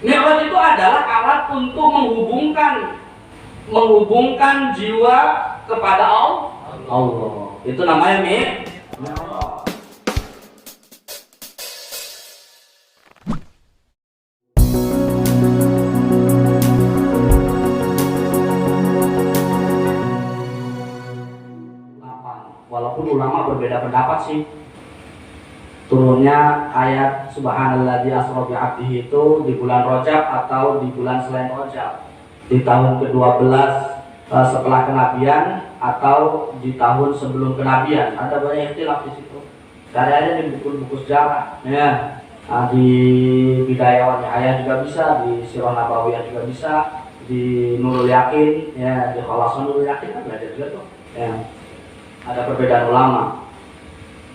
Mi'raj itu adalah alat untuk menghubungkan jiwa kepada Allah. Itu namanya Mi'raj. Walaupun ulama berbeda pendapat sih, turunnya ayat Subhanalladzi asra bi 'abdihi itu di bulan Rajab atau di bulan selain Rajab, di tahun ke-12 setelah kenabian atau di tahun sebelum kenabian. Ada banyak ikhtilaf di situ. Cari aja di buku-buku sejarah, ya. Di Bidayawan Nihayah juga bisa, di Sirah Nabawiyah juga bisa, di Nurul Yakin, ya, di Khalason Nurul Yakin kan belajar juga tuh. Ya. Ada perbedaan ulama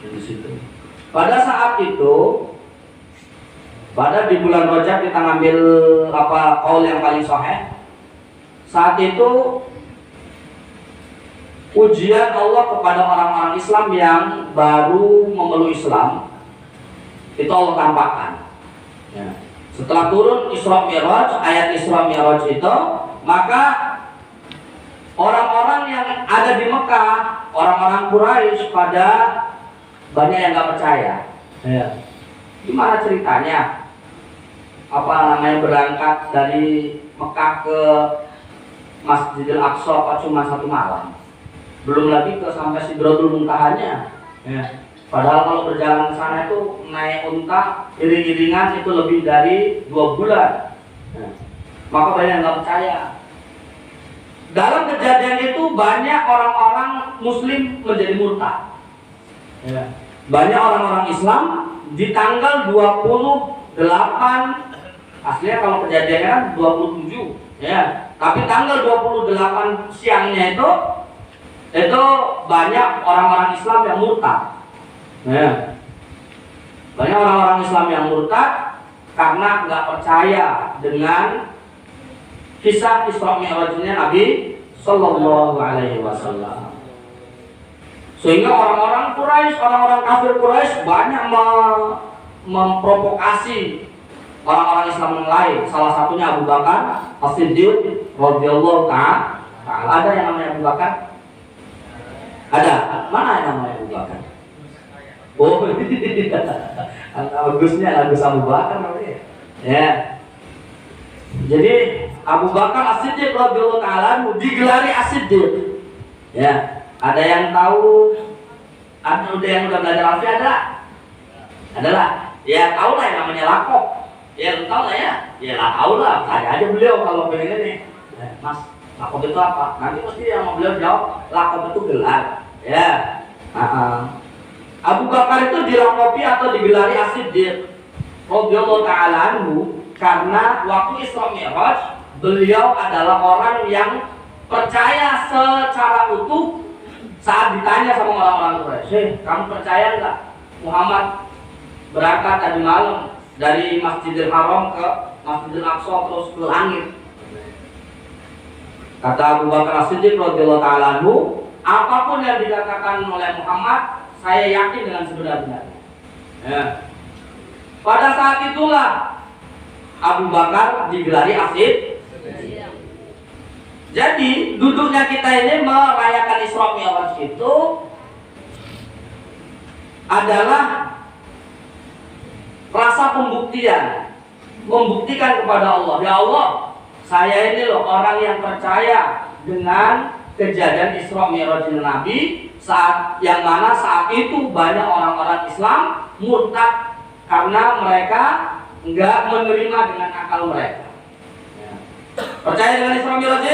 di situ. Pada saat itu, pada di bulan Rajab kita ngambil qaul yang paling sahih. Saat itu ujian Allah kepada orang-orang Islam yang baru memeluk Islam itu Allah tampakkan. Ya. Setelah turun Isra Mi'raj, ayat Isra Mi'raj itu, maka orang-orang yang ada di Mekah, orang-orang Quraisy pada banyak yang nggak percaya. Ya. Gimana ceritanya? Apa namanya berangkat dari Mekah ke Masjidil Aqsa kok cuma 1 malam? Belum lagi ke sampai Sidratul Muntahanya. Ya. Padahal kalau berjalan ke sana itu naik unta iring-iringan itu lebih dari 2 bulan. Ya. Maka banyak yang nggak percaya. Dalam kejadian itu banyak orang-orang Muslim menjadi murtad. Ya. Banyak orang-orang Islam di tanggal 28, aslinya kalau kejadiannya kan 27, ya. Tapi tanggal 28 siangnya itu banyak orang-orang Islam yang murtad. Ya. Banyak orang-orang Islam yang murtad karena nggak percaya dengan kisah Isra Mi'rajnya Nabi Sallallahu Alaihi Wasallam. Sehingga orang-orang Quraisy, orang-orang kafir Quraisy banyak memprovokasi orang-orang Islam yang lain. Salah satunya Abu Bakar As-Siddiq radhiyallahu ta'ala. Ada yang namanya Abu Bakar? Ada. Mana yang namanya Abu Bakar? Oh, bagusnya Agus Abu Bakar namanya. Ya. Jadi Abu Bakar As-Siddiq radhiyallahu ta'ala digelari As-Siddiq. Ya, ada yang tahu? Ada yang udah belajar alfi ada? Adalah. Ya tahu lah yang namanya lakop. Ya tahu lah ya. Ya lah tahu lah. Tanya aja beliau kalau pengen ini. Mas, lakop itu apa? Nanti pasti yang mau beliau jawab lakop itu gelar. Ya. Abu Bakar itu dilakopi atau digelari As-Siddiq radhiyallahu ta'ala anhu karena waktu Isra Mi'raj beliau adalah orang yang percaya secara utuh saat ditanya sama orang-orang Quraisy, kamu percaya nggak Muhammad berangkat tadi malam dari Masjidil Haram ke Masjidil Aqsa terus ke langit? Kata Abu Bakar As-Siddiq radhiyallahu ta'ala anhu, apapun yang dikatakan oleh Muhammad, saya yakin dengan sebenar-benarnya. Ya. Pada saat itulah Abu Bakar digelari As-Siddiq. Jadi duduknya kita ini merayakan Isra Mi'raj itu adalah rasa pembuktian, membuktikan kepada Allah, ya Allah, saya ini loh orang yang percaya dengan kejadian Isra Mi'raj Nabi yang mana saat itu banyak orang-orang Islam murtad karena mereka enggak menerima dengan akal mereka. Percaya dengan Isra Mi'raj?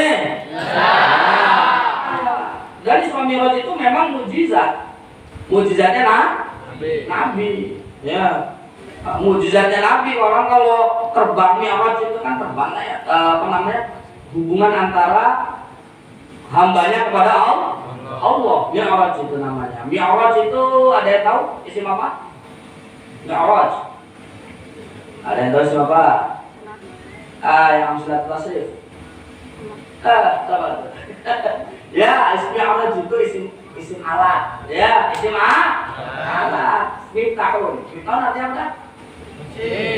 Dan Isra Mi'raj itu memang mukjizat. Mukjizatnya Nabi. Ya. Mukjizatnya Nabi. Orang kalau terbang Mi'raj itu kan terbang ya. Hubungan antara hambanya kepada Allah. Mi'raj itu namanya. Mi'raj itu ada yang tahu isim apa? Mi'raj. Ada yang tahu isim apa? Yang sudah tasrif. Ya, isim Mi'raj itu isim alat. Ya, isim alat. Miftahun. Miftahun artinya apa?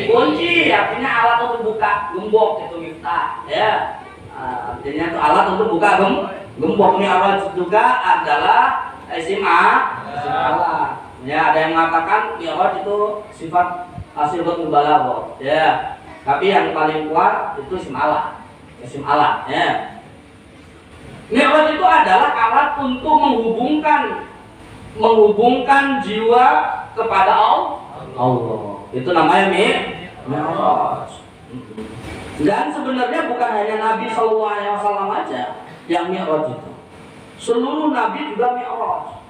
Kunci artinya alat untuk buka gembok, itu miftah ya. Artinya itu alat untuk buka gembok. Mi'raj juga adalah isim alat. Ya, ada yang mengatakan mi'raj itu sifat mubalaghah ya. Tapi yang paling kuat itu isim alat ya. Mi'raj itu adalah alat untuk menghubungkan jiwa kepada Allah. Itu namanya mi'raj. Dan sebenarnya bukan hanya Nabi SAW aja yang mi'raj itu. Seluruh Nabi juga mi'raj.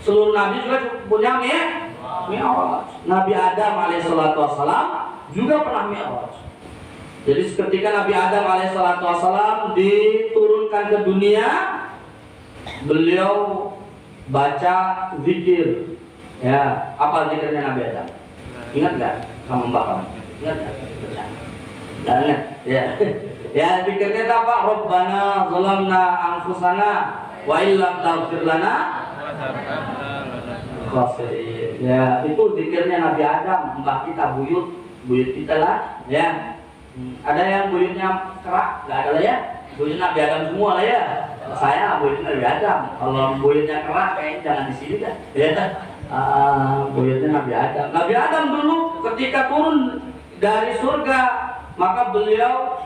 Seluruh Nabi juga punya mi'raj. Nabi Adam alaihissalam juga pernah mi'raj. Jadi ketika Nabi Adam alaihissalam diturunkan ke dunia, beliau baca zikir. Ya, apa zikirnya Nabi Adam? Ingat nggak? Kamu bakal ingat nggak? Ingat ya. Ya, zikirnya apa? Rabbana zalamna anfusana wa illam taghfir lana khasirin. Ya, itu zikirnya Nabi Adam, mbah kita, buyut kita lah ya. Ada yang buyutnya kerak? Nggak ada lah ya. Buyutnya Nabi Adam semua lah ya. Saya buyutnya Nabi Adam. Kalau buyutnya kerak kayaknya jangan di sini kan. Ya. Buyutnya Nabi Adam. Nabi Adam dulu ketika turun dari surga, maka beliau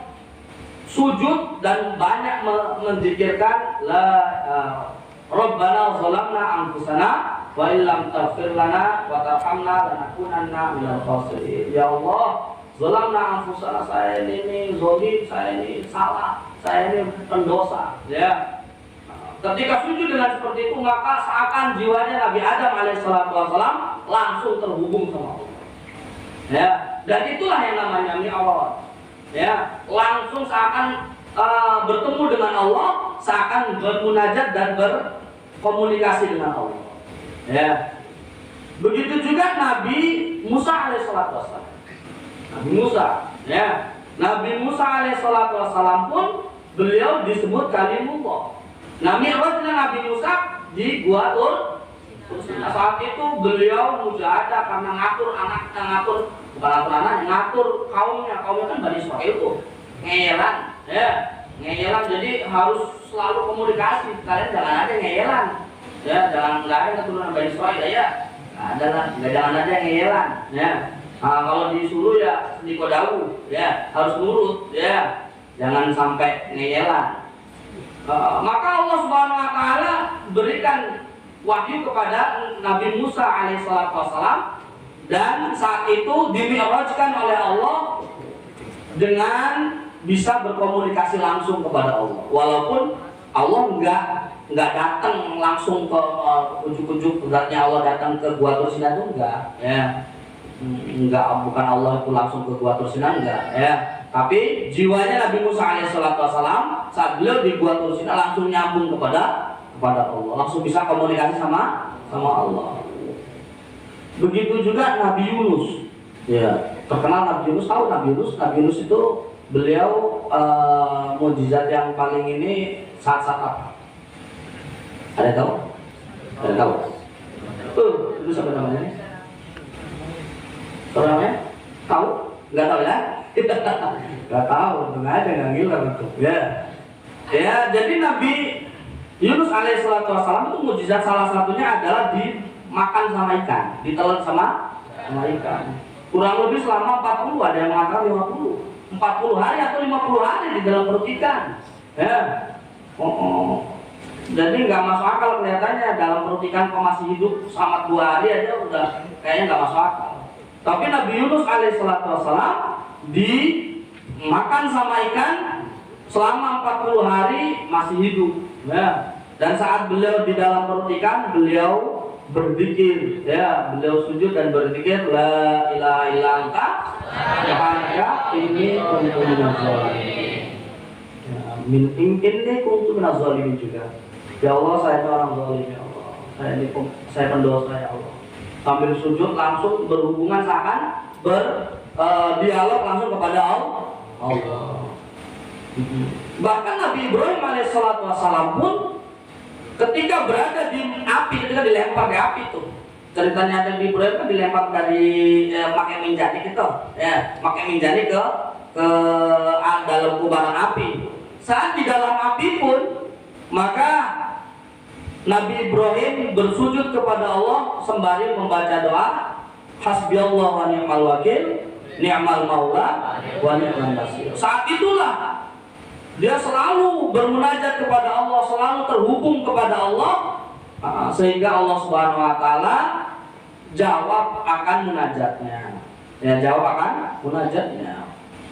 sujud dan banyak menzikirkan la Rabbana zalamna anfusana wa illam taghfir lana wa tarhamna lanakunanna minal khasirin. Ya Allah, zalamna anfusana, saya ini zalim, saya ini salah, saya ini pendosa ya. Ketika sujud dengan seperti itu, maka seakan jiwanya Nabi Adam alaihissalam langsung terhubung sama Allah. Ya, dan itulah yang namanya mi'raj. Ya, langsung seakan bertemu dengan Allah, seakan bermunajat dan berkomunikasi dengan Allah. Ya, begitu juga Nabi Musa alaihissalam. Nabi Musa, ya, Nabi Musa alaihissalam pun beliau disebut kalimullah. Nah, mi'rajnya Nabi Musa di Gua Tur. Saat itu beliau mujahadah karena ngatur kaumnya kan Bani Israel itu ngeyelan, ya, ngeyelan. Jadi harus selalu komunikasi. Kalian jangan ada ngeyelan, ya, jangan nggak ada keturunan Bani Israel ya, jangan ada ngeyelan, ya. Kalau disuruh ya dikodawu, ya, harus nurut, ya, jangan sampai ngeyelan. Maka Allah Subhanahu Wa Taala berikan wahyu kepada Nabi Musa alaihissalam, dan saat itu dimi'rajkan oleh Allah dengan bisa berkomunikasi langsung kepada Allah. Walaupun Allah nggak datang langsung ke ujuk-ujuk, beratnya Allah datang ke Gua Tur Sina itu enggak, ya. Bukan Allah itu langsung ke Gua Tur Sina, enggak, ya. Tapi jiwanya Nabi Musa alaihissalam saat beliau di Gua Tur Sina langsung nyambung kepada Allah, langsung bisa komunikasi sama Allah. Begitu juga Nabi Yunus. Ya, terkenal Nabi Yunus. Tahu Nabi Yunus? Nabi Yunus itu beliau mukjizat yang paling ini saat-saat apa? Ada tahu? Ada tahu? Itu siapa namanya? Tahu namanya? Tahu? Nggak tahu ya? Nggak tahu, nggak ada, nggak ngiler itu. Ya, ya. Jadi Nabi Yunus alaihissalam itu mukjizat salah satunya adalah dimakan sama ikan, ditelan sama ikan. Kurang lebih selama 40, ada yang mengatakan 40 hari atau 50 hari di dalam perut ikan. Ya. Jadi nggak masuk akal kelihatannya, dalam perut ikan kok masih hidup selama 2 hari aja udah kayaknya nggak masuk akal. Tapi Nabi Yunus alaihissalam dimakan sama ikan selama 40 hari masih hidup. Ya. Dan saat beliau di dalam perut ikan, beliau berzikir, ya, beliau sujud dan berzikir la ilaha illa anta subhanaka inni kuntu minaz zalimin. Min inni kuntu minaz zalimin juga. Ya Allah, saya itu orang zalim, ya Allah. Saya pendosa, ya Allah. Sambil sujud langsung berhubungan, seakan berdialog langsung kepada Allah. Bahkan Nabi Ibrahim alaihissalam pun ketika berada di api, ketika dilempar ke api itu, ceritanya Nabi Ibrahim kan dilempar dari pakai minjani gitu, ya, pakai minjani ke dalam kobaran api. Saat di dalam api pun, maka Nabi Ibrahim bersujud kepada Allah sembari membaca doa, hasbiyallah wa ni'mal wakil, ni'mal maula wa ni'mal nasir. Saat itulah dia selalu bermunajat kepada Allah, selalu terhubung kepada Allah, sehingga Allah Subhanahu wa taala jawab akan munajatnya. Ya, jawab akan munajatnya.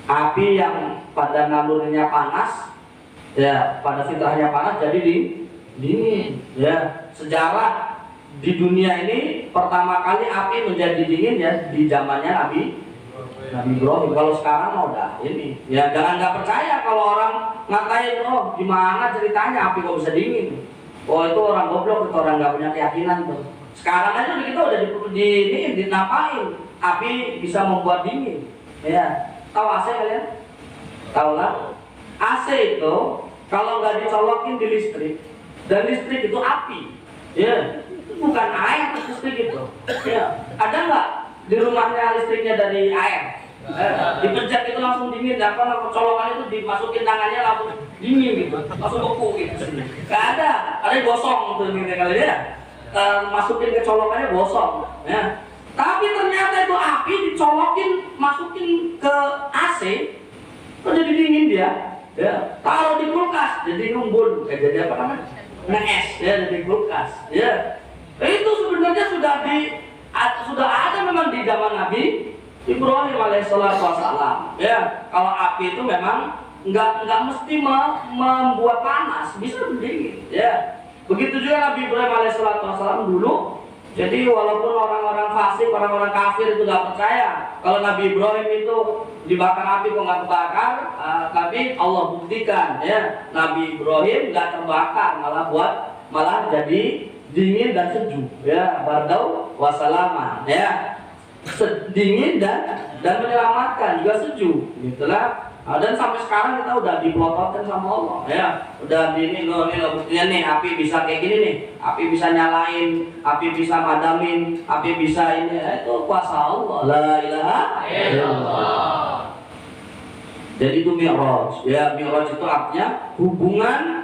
Api yang pada nalurinya panas, ya, pada fitrahnya panas jadi dingin. Ya, sejarah di dunia ini pertama kali api menjadi dingin ya di zamannya Nabi Ibrahim. Kalau sekarang mau udah ini, ya jangan nggak percaya kalau orang ngatain, oh gimana ceritanya api kok bisa dingin. Oh itu orang goblok, itu orang nggak punya keyakinan tuh. Sekarang aja kita udah dinapain, api bisa membuat dingin. Ya, tahu AC kalian? Tahu lah. AC itu kalau nggak dicolokin di listrik, dan listrik itu api, ya itu bukan air listrik itu. Ya, ada nggak di rumahnya listriknya dari air? Dipencet itu langsung dingin, apa colokan itu dimasukin tangannya langsung dingin gitu, langsung beku gitu. Gak ada yang gosong tuh ini kali ya, masukin ke colokannya gosong. Ya. Tapi ternyata itu api dicolokin, masukin ke AC, kok jadi dingin dia. Ya, taruh di kulkas jadi ngumbul, jadi apa namanya? Nges ya, jadi kulkas. Ya, itu sebenarnya sudah ada memang di zaman Nabi Ibrahim alaihissalam. Ya, kalau api itu memang nggak mesti membuat panas, bisa berdingin. Ya, begitu juga Nabi Ibrahim alaihissalam dulu. Jadi walaupun orang-orang fasik, orang-orang kafir itu nggak percaya kalau Nabi Ibrahim itu dibakar api kok nggak kebakar, tapi Allah buktikan ya Nabi Ibrahim nggak terbakar, malah jadi dingin dan sejuk. Ya, bardau wassalaman. Ya, dingin dan menyelamatkan juga sejuk, gitulah. Dan sampai sekarang kita udah dipelototin sama Allah, ya. Udah ini loh buktinya nih, api bisa kayak gini nih, api bisa nyalain, api bisa madamin, api bisa ini, itu kuasa Allah. La ilaha illallah. Jadi itu mi'raj, ya. Mi'raj itu artinya hubungan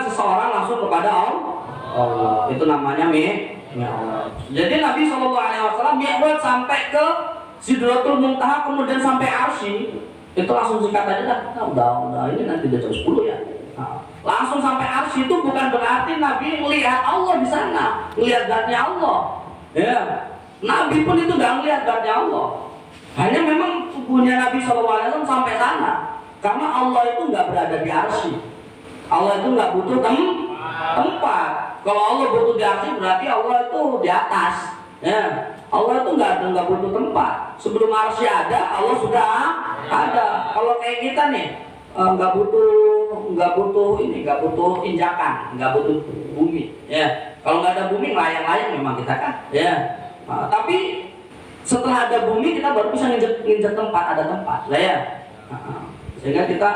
seseorang langsung kepada Allah. Itu namanya mi'raj. Jadi Nabi SAW mi'raj sampai ke Sidratul Muntaha, kemudian sampai Arsy. Itu langsung singkat aja dah. Udah ini nanti udah jam 10 ya. Nah, langsung sampai Arsy itu bukan berarti Nabi melihat Allah di sana, melihat zatnya Allah. Ya, Nabi pun itu nggak melihat zatnya Allah. Hanya memang tubuhnya Nabi SAW sampai sana, karena Allah itu nggak berada di Arsy. Allah itu nggak butuh tempat. Kalau Allah butuh di Arsy berarti Allah itu di atas. Ya, Allah itu nggak butuh tempat. Sebelum Arsy ada, Allah sudah ada. Kalau kayak kita nih, nggak butuh injakan, nggak butuh bumi. Ya, kalau nggak ada bumi, layang-layang memang kita kan. Ya, tapi setelah ada bumi kita baru bisa nginjak tempat, ada tempat, lah ya. Sehingga kita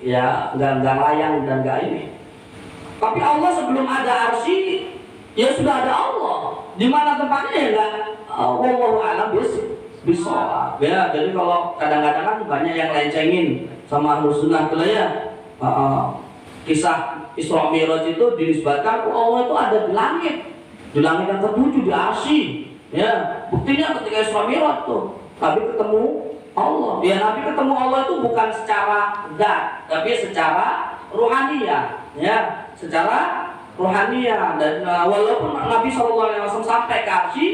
ya nggak layang dan nggak ini. Tapi Allah sebelum ada Arsy, ya sudah ada Allah. Di mana tempatnya ya nggak, wallahu a'lam bishawab. Ya, jadi kalau kadang-kadang kan banyak yang lencengin sama Ahlus Sunnah tuh ya. Kisah Isra Mi'raj itu dinisbatkan Allah itu ada di langit yang ketujuh di Arsy. Ya, buktinya ketika Isra Mi'raj tuh Nabi ketemu Allah. Ya, Nabi ketemu Allah itu bukan secara zat, tapi secara ruhaniyah. Ya, secara ruhaniyah. Dan walaupun Nabi SAW sampai ke Arsy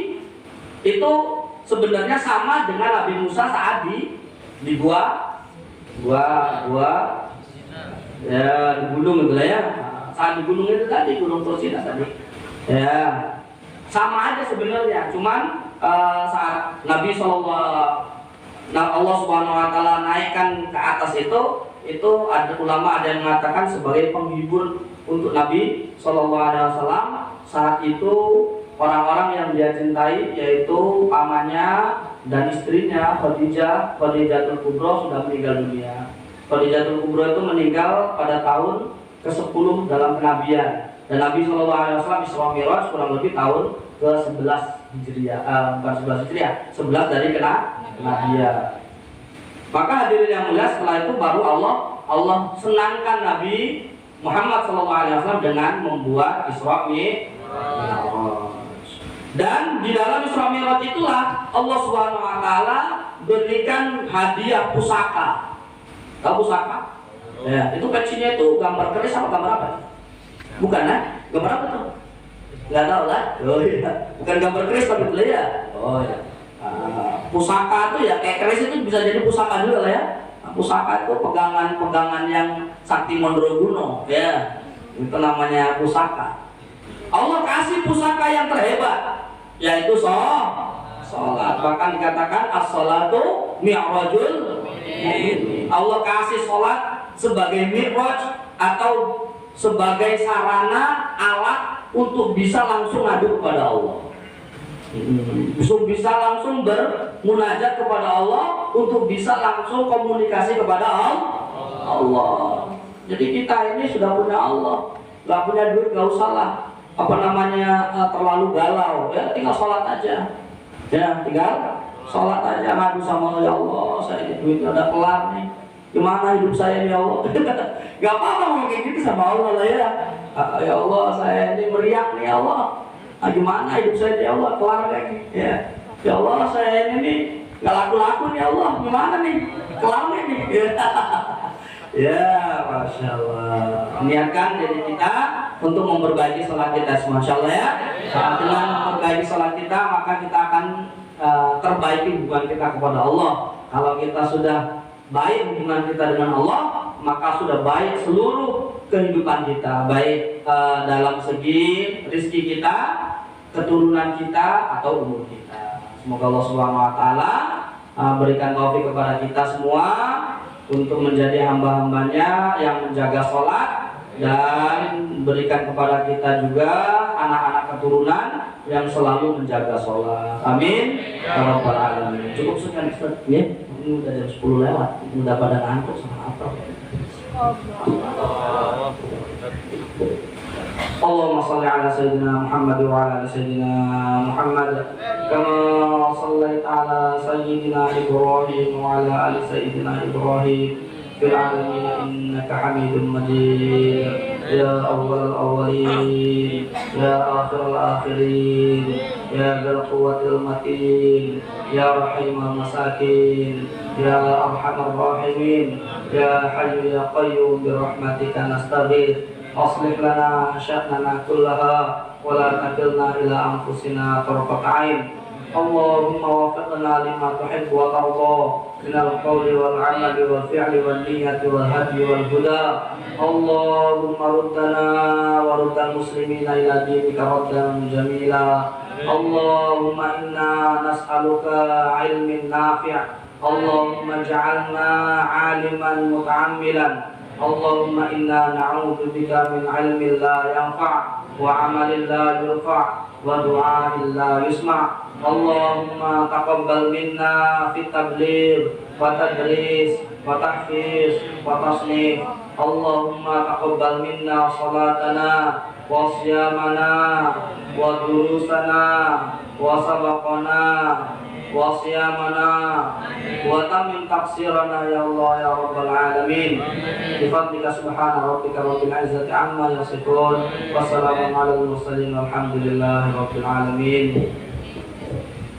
itu sebenarnya sama dengan Nabi Musa saat di gua ya di gunung itu lah ya. Saat di gunung itu tadi, gunung Tursina tadi. Ya, sama aja sebenarnya. Cuman saat Nabi Allah Subhanahu wa taala naikkan ke atas itu ada ulama ada yang mengatakan sebagai penghibur untuk Nabi SAW. Saat itu orang-orang yang dia cintai, yaitu pamannya dan istrinya Khadijatul Kubra sudah meninggal dunia. Khadijatul Kubra itu meninggal pada tahun ke-10 dalam kenabian. Dan Nabi SAW Isra Mi'raj kurang lebih tahun ke-11 Hijriah, bukan 11 Hijriah, 11 dari kenabian. Maka hadirin yang mulia, setelah itu baru Allah senangkan Nabi Muhammad SAW dengan membuat Isra Mi'raj. Dan di dalam Isra Mi'raj itulah Allah Subhanahu wa taala berikan hadiah pusaka. Tahu pusaka? Ya, itu pensinya itu gambar keris apa gambar apa? Bukan, gambar apa tuh? Nggak tahu lah. Oh iya, bukan gambar keris tapi boleh ya. Oh iya. Pusaka itu ya kayak keris itu bisa jadi pusaka juga lah ya. Pusaka itu pegangan yang sakti Mondroguno, ya. Itu namanya pusaka. Allah kasih pusaka yang terhebat, yaitu sholat. Bahkan dikatakan as-sholatu mi'rajul mu'min. Allah kasih sholat sebagai mi'raj atau sebagai sarana alat untuk bisa langsung ngadu kepada Allah. Bisa langsung bermunajat kepada Allah, untuk bisa langsung komunikasi kepada Allah. Jadi kita ini sudah punya Allah, nggak punya duit nggak usah lah terlalu galau, ya tinggal sholat aja, ya tinggal sholat aja, ngadu sama Allah. Ya Allah, saya ini duitnya udah kelar nih, gimana hidup saya ya Allah? Gak apa-apa ngomong kayak gitu sama Allah lah ya. Ya Allah, saya ini meriak nih ya Allah. Gimana hidup saya ya Allah, kelar lagi ya. Ya Allah, saya ini nggak laku-laku nih ya Allah, gimana nih, kelar nih. Ya, Masya Allah. Niatkan diri kita untuk memperbaiki sholat kita, Masya Allah ya. Dengan memperbaiki sholat kita, maka kita akan terbaiki hubungan kita kepada Allah. Kalau kita sudah baik hubungan kita dengan Allah, maka sudah baik seluruh kehidupan kita, baik dalam segi rezeki kita, keturunan kita, atau umur kita. Semoga Allah Subhanahu wa taala berikan taufik kepada kita semua untuk menjadi hamba-hambanya yang menjaga sholat, dan berikan kepada kita juga anak-anak keturunan yang selalu menjaga sholat. Amin ya rabbal alamin. Cukup sekian Ustaz ya. Ini udah jam 10 lewat, udah pada ngantuk sama apa? Allahumma shalli ala sayyidina Muhammad wa ala sayyidina Muhammad kama shallaita ala sayyidina Ibrahim wa ala ali sayyidina Ibrahim fil alamin innaka Hamidum Majid. Ya awwal awwalin, ya akhir akhirin, ya dzal quwwatil matin, ya rahimul masakin, ya arhamar rahimin, ya hayyu ya qayyum bi rahmatika nastaghith. Aslih lana sya'nana kullaha wa la takilna ila anfusina tarfata 'ain. Allahumma waffiqna lima tuhibbu wa tarda minal qawli wal 'amali wal fi'li wal niyyati wal hadi wal huda. Allahumma ruddana wa ruddal muslimina ila dinika raddan jamila. Allahumma inna nas'aluka 'ilmin nafi'. Allahumma ij'alna 'aliman muta'ammilan. Allahumma inna na'udzu bika min 'ilmin la yanfa' wa 'amalin la yurfa' wa du'a'in la yusma'. Allahumma taqabbal minna fit tabligh wa tadris wa tahfiz wa tasnif. Allahumma taqabbal minna salatana wa siyamana wa durusana wa sabaqana wa siyamana wa tamim taqsirana ya Allah ya rabbal alamin. Bi fadlika subhana rabbika rabbil izzati amma yasifun wa salamun alal mursalin walhamdulillahi rabbil alamin.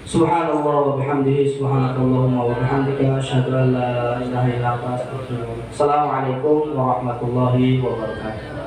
Subhanallah wa bihamdihi, subhanakallahumma wa bihamdika, asyhadu an la ilaha illa anta, astaghfiruka wa atubu ilaik. Assalamualaikum warahmatullahi wabarakatuh.